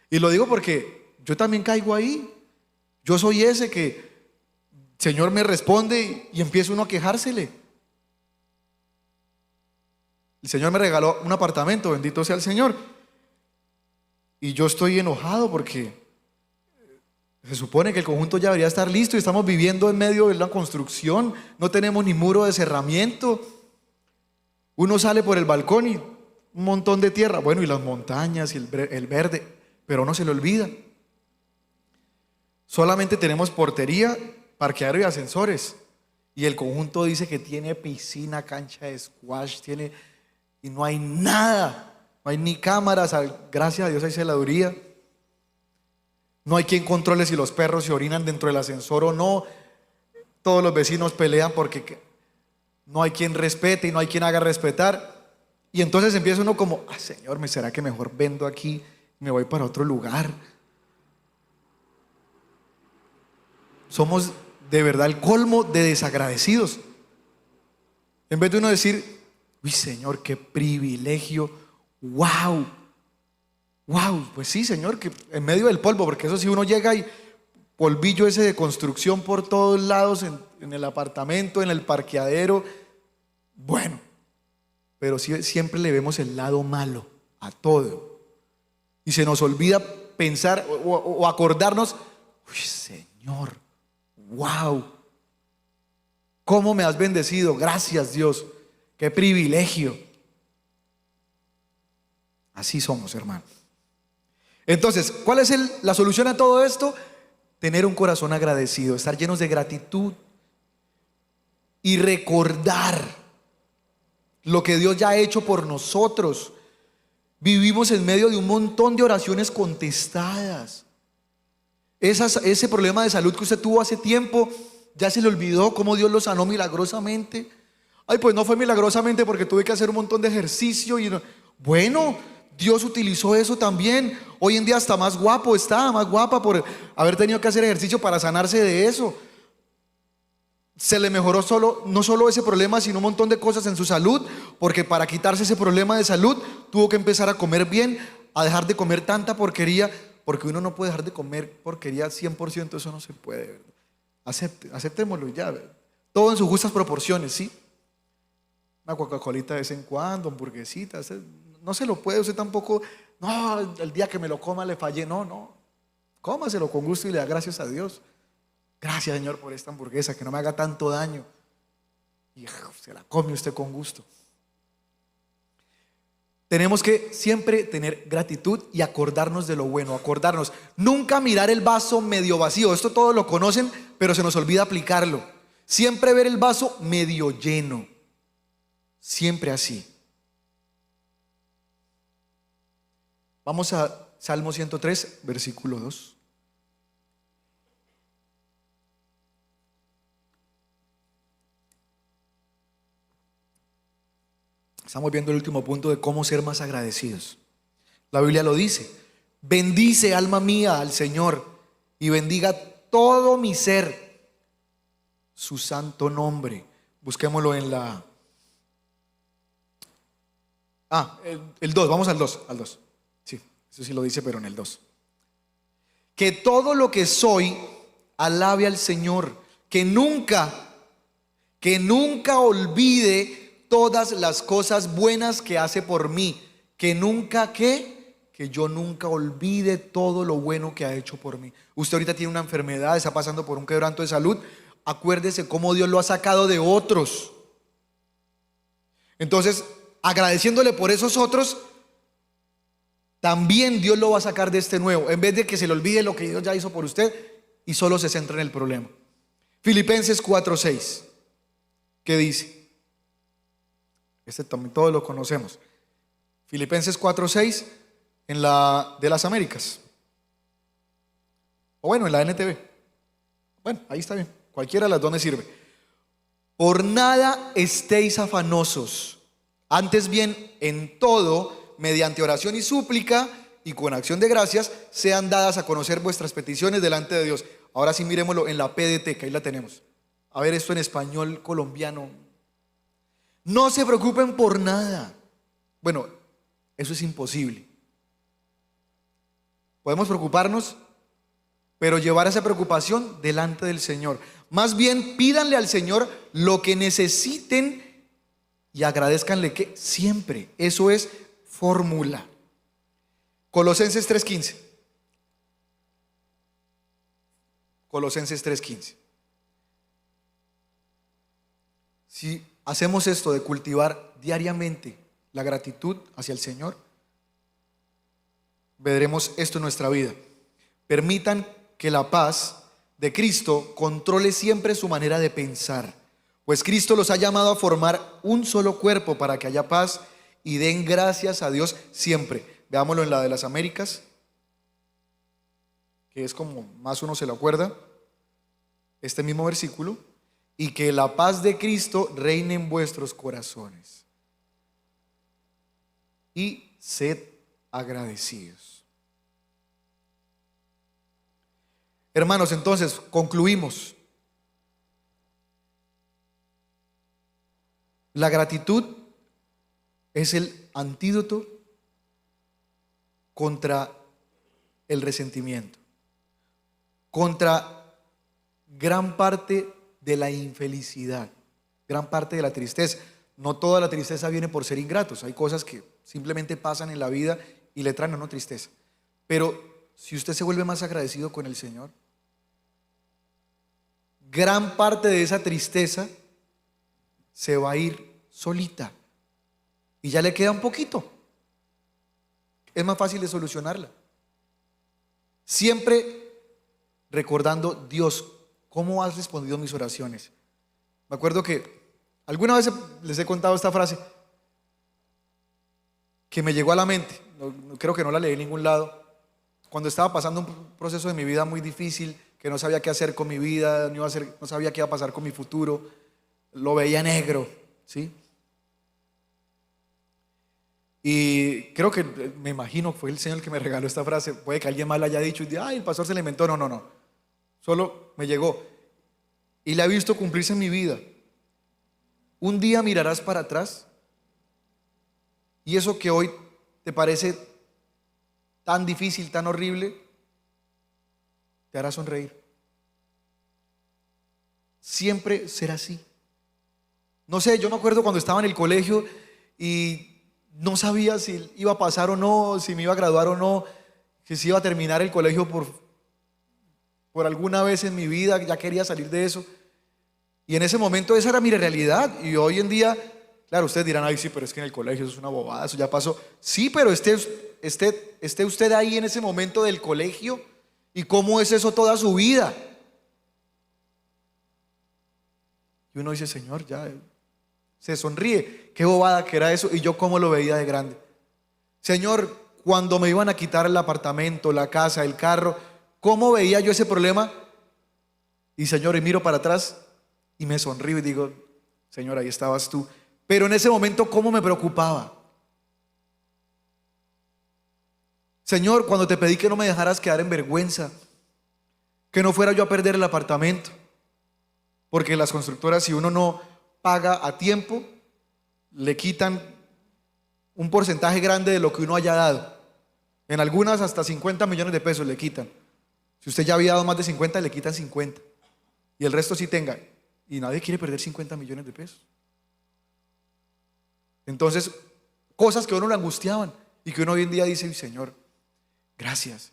Y lo digo porque yo también caigo ahí. Yo soy ese que Señor me responde y empieza uno a quejársele. El Señor me regaló un apartamento, bendito sea el Señor. Y yo estoy enojado porque se supone que el conjunto ya debería estar listo y estamos viviendo en medio de la construcción. No tenemos ni muro de cerramiento. Uno sale por el balcón y un montón de tierra. Bueno, y las montañas y el verde. Pero no se le olvida. Solamente tenemos portería, parqueadero y ascensores. Y el conjunto dice que tiene piscina, cancha de squash, y no hay nada. No hay ni cámaras, gracias a Dios hay celaduría. No hay quien controle si los perros se orinan dentro del ascensor o no. Todos los vecinos pelean porque no hay quien respete y no hay quien haga respetar. Y entonces empieza uno como, Señor, ¿me será que mejor vendo aquí? Me voy para otro lugar. Somos de verdad el colmo de desagradecidos. En vez de uno decir, uy, Señor, qué privilegio, wow, wow, pues sí, Señor, que en medio del polvo, porque eso sí, uno llega y polvillo ese de construcción por todos lados, en el apartamento, en el parqueadero. Bueno, pero sí, siempre le vemos el lado malo a todo. Y se nos olvida pensar o acordarnos, uy, Señor, wow, cómo me has bendecido, gracias Dios, qué privilegio. Así somos, hermano. Entonces, ¿cuál es la solución a todo esto? Tener un corazón agradecido, estar llenos de gratitud y recordar lo que Dios ya ha hecho por nosotros. Vivimos en medio de un montón de oraciones contestadas. Ese problema de salud que usted tuvo hace tiempo, ya se le olvidó cómo Dios lo sanó milagrosamente. Ay, pues no fue milagrosamente porque tuve que hacer un montón de ejercicio y bueno, Dios utilizó eso también. Hoy en día está más guapo, está más guapa por haber tenido que hacer ejercicio para sanarse de eso. Se le mejoró no solo ese problema, sino un montón de cosas en su salud, porque para quitarse ese problema de salud tuvo que empezar a comer bien, a dejar de comer tanta porquería, porque uno no puede dejar de comer porquería 100%, eso no se puede, ¿verdad? Aceptémoslo ya, ¿verdad? Todo en sus justas proporciones, ¿sí? Una Coca-Colita de vez en cuando, hamburguesitas, no se lo puede usted tampoco, no, el día que me lo coma le fallé, no, cómaselo con gusto y le da gracias a Dios. Gracias, Señor, por esta hamburguesa, que no me haga tanto daño. Y se la come usted con gusto. Tenemos que siempre tener gratitud y acordarnos de lo bueno, acordarnos. Nunca mirar el vaso medio vacío. Esto todos lo conocen, pero se nos olvida aplicarlo. Siempre ver el vaso medio lleno. Siempre así. Vamos a Salmo 103, versículo 2. Estamos viendo el último punto de cómo ser más agradecidos. La Biblia lo dice: bendice, alma mía, al Señor, y bendiga todo mi ser su santo nombre. Busquémoslo en la... el 2, vamos al 2, Sí, eso sí lo dice, pero en el 2. Que todo lo que soy alabe al Señor, que nunca olvide todas las cosas buenas que hace por mí, que yo nunca olvide todo lo bueno que ha hecho por mí. Usted ahorita tiene una enfermedad, está pasando por un quebranto de salud, acuérdese cómo Dios lo ha sacado de otros. Entonces, agradeciéndole por esos otros, también Dios lo va a sacar de este nuevo, en vez de que se le olvide lo que Dios ya hizo por usted y solo se centra en el problema. Filipenses 4:6, ¿qué dice? Este también todos lo conocemos. Filipenses 4:6 en la de las Américas. O bueno, en la NTV. Bueno, ahí está bien. Cualquiera de las dos me sirve. Por nada estéis afanosos, antes bien en todo, mediante oración y súplica y con acción de gracias, sean dadas a conocer vuestras peticiones delante de Dios. Ahora sí miremoslo en la PDT, que ahí la tenemos. A ver esto en español colombiano. No se preocupen por nada. Bueno, eso es imposible. Podemos preocuparnos, pero llevar esa preocupación delante del Señor. Más bien pídanle al Señor lo que necesiten y agradezcanle que siempre. Eso es fórmula. Colosenses 3:15. Colosenses 3:15. Si hacemos esto de cultivar diariamente la gratitud hacia el Señor, veremos esto en nuestra vida. Permitan que la paz de Cristo controle siempre su manera de pensar, pues Cristo los ha llamado a formar un solo cuerpo para que haya paz, y den gracias a Dios siempre. Veámoslo en la de las Américas, que es como más uno se lo acuerda, este mismo versículo: y que la paz de Cristo reine en vuestros corazones, y sed agradecidos. Hermanos, entonces concluimos. La gratitud es el antídoto contra el resentimiento, contra gran parte de la infelicidad, gran parte de la tristeza. No toda la tristeza viene por ser ingratos. Hay cosas que simplemente pasan en la vida y le traen a uno tristeza. Pero si usted se vuelve más agradecido con el Señor, gran parte de esa tristeza se va a ir solita y ya le queda un poquito. Es más fácil de solucionarla. Siempre recordando: Dios, ¿cómo has respondido mis oraciones? Me acuerdo que alguna vez les he contado esta frase que me llegó a la mente. Creo que no la leí en ningún lado. Cuando estaba pasando un proceso de mi vida muy difícil, que no sabía qué hacer con mi vida, no sabía qué iba a pasar con mi futuro, lo veía negro, ¿sí? Y creo que, me imagino, fue el Señor el que me regaló esta frase. Puede que alguien más la haya dicho y ay, el pastor se la inventó. No. Solo me llegó. Y la he visto cumplirse en mi vida. Un día mirarás para atrás y eso que hoy te parece tan difícil, tan horrible, te hará sonreír. Siempre será así. No sé, yo me acuerdo cuando estaba en el colegio y no sabía si iba a pasar o no, si me iba a graduar o no, que si iba a terminar el colegio por alguna vez en mi vida. Ya quería salir de eso. Y en ese momento esa era mi realidad. Y hoy en día, claro, ustedes dirán: ay, sí, pero es que en el colegio eso es una bobada, eso ya pasó. Sí, pero esté usted ahí en ese momento del colegio, ¿y cómo es eso toda su vida? Y uno dice: Señor, ya. Se sonríe. Qué bobada que era eso. Y yo cómo lo veía de grande. Señor, cuando me iban a quitar el apartamento, la casa, el carro, ¿cómo veía yo ese problema? Y Señor, y miro para atrás y me sonrío y digo: Señor, ahí estabas tú. Pero en ese momento, ¿cómo me preocupaba? Señor, cuando te pedí que no me dejaras quedar en vergüenza, que no fuera yo a perder el apartamento, porque las constructoras, si uno no paga a tiempo, le quitan un porcentaje grande de lo que uno haya dado. En algunas hasta 50 millones de pesos le quitan. Si usted ya había dado más de 50, le quitan 50. Y el resto sí tenga. Y nadie quiere perder 50 millones de pesos. Entonces, cosas que a uno le angustiaban y que uno hoy en día dice: Señor, gracias.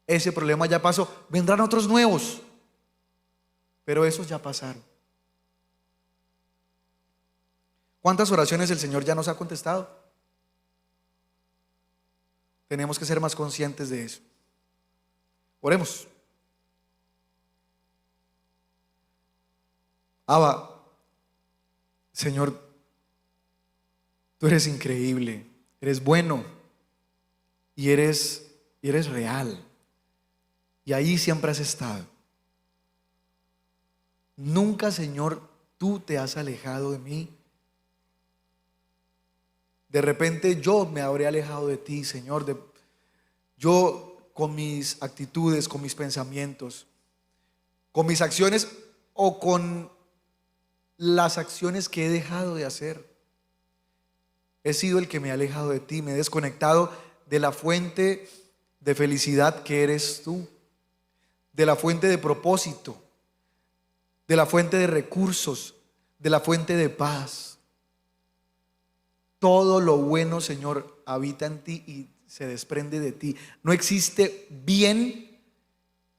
Ese problema ya pasó. Vendrán otros nuevos, pero esos ya pasaron. ¿Cuántas oraciones el Señor ya nos ha contestado? Tenemos que ser más conscientes de eso. Oremos. Abba, Señor, tú eres increíble, eres bueno y eres real. Y ahí siempre has estado. Nunca, Señor, tú te has alejado de mí. De repente yo me habré alejado de ti, Señor. Yo con mis actitudes, con mis pensamientos, con mis acciones o con las acciones que he dejado de hacer. He sido el que me ha alejado de ti, me he desconectado de la fuente de felicidad que eres tú, de la fuente de propósito, de la fuente de recursos, de la fuente de paz. Todo lo bueno, Señor, habita en ti y se desprende de ti. No existe bien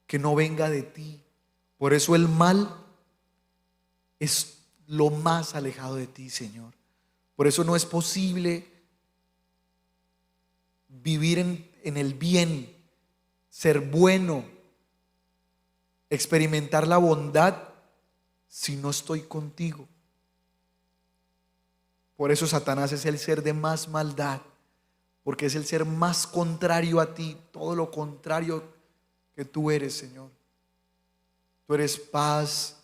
que no venga de ti. Por eso el mal es lo más alejado de ti, Señor. Por eso no es posible vivir en el bien, ser bueno, experimentar la bondad si no estoy contigo. Por eso Satanás es el ser de más maldad, porque es el ser más contrario a ti, todo lo contrario que tú eres, Señor. Tú eres paz,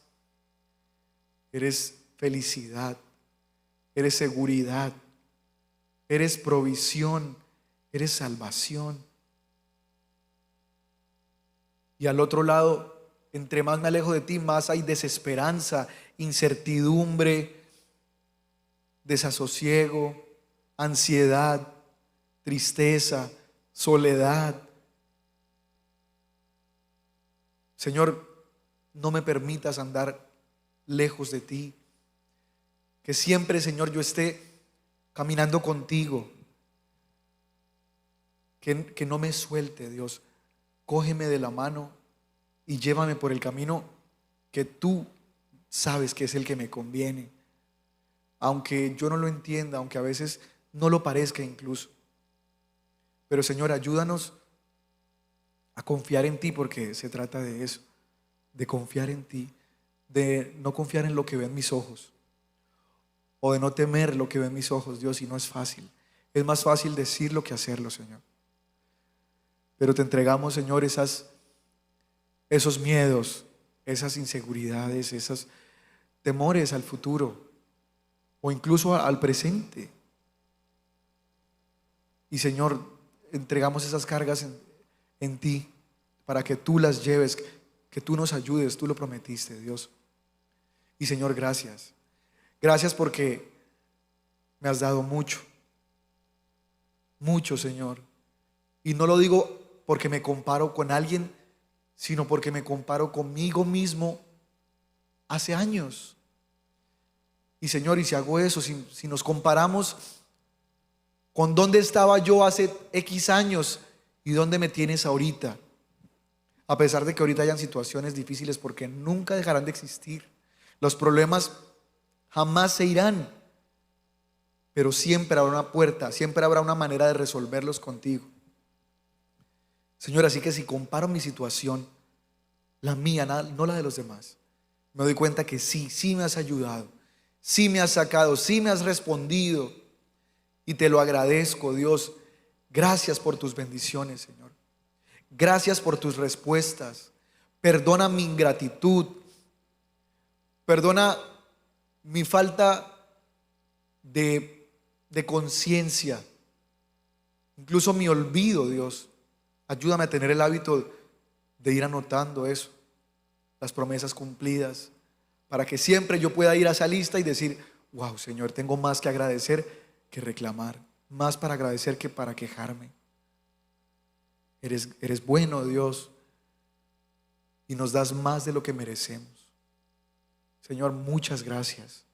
eres felicidad, eres seguridad, eres provisión, eres salvación. Y al otro lado, entre más me alejo de ti, más hay desesperanza, incertidumbre, desasosiego, ansiedad, tristeza, soledad. Señor, no me permitas andar lejos de ti. Que siempre, Señor, yo esté caminando contigo. Que no me suelte, Dios. Cógeme de la mano y llévame por el camino que tú sabes que es el que me conviene. Aunque yo no lo entienda, aunque a veces no lo parezca incluso. Pero, Señor, ayúdanos a confiar en ti, porque se trata de eso, de confiar en ti, de no confiar en lo que ven mis ojos, o de no temer lo que ven mis ojos, Dios, y no es fácil. Es más fácil decirlo que hacerlo, Señor. Pero te entregamos, Señor, esos miedos, esas inseguridades, esos temores al futuro, o incluso al presente. Y, Señor, entregamos esas cargas en ti, para que tú las lleves, que tú nos ayudes. Tú lo prometiste, Dios. Y, Señor, gracias. Gracias porque me has dado mucho, mucho, Señor. Y no lo digo porque me comparo con alguien, sino porque me comparo conmigo mismo hace años. Y, Señor, y si hago eso, si nos comparamos con dónde estaba yo hace X años y dónde me tienes ahorita, a pesar de que ahorita hayan situaciones difíciles, porque nunca dejarán de existir. Los problemas jamás se irán, pero siempre habrá una puerta, siempre habrá una manera de resolverlos contigo. Señor, así que si comparo mi situación, la mía, no la de los demás, me doy cuenta que sí me has ayudado, sí me has sacado, sí me has respondido, y te lo agradezco, Dios. Gracias por tus bendiciones, Señor. Gracias por tus respuestas. Perdona mi ingratitud, perdona mi falta de conciencia, incluso mi olvido, Dios. Ayúdame a tener el hábito de ir anotando eso, las promesas cumplidas, para que siempre yo pueda ir a esa lista y decir: wow, Señor, tengo más que agradecer que reclamar, más para agradecer que para quejarme. Eres bueno, Dios, y nos das más de lo que merecemos. Señor, muchas gracias.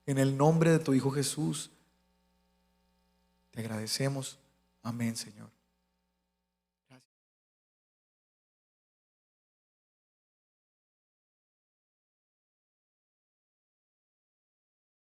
En el nombre de tu Hijo Jesús, te agradecemos. Amén, Señor.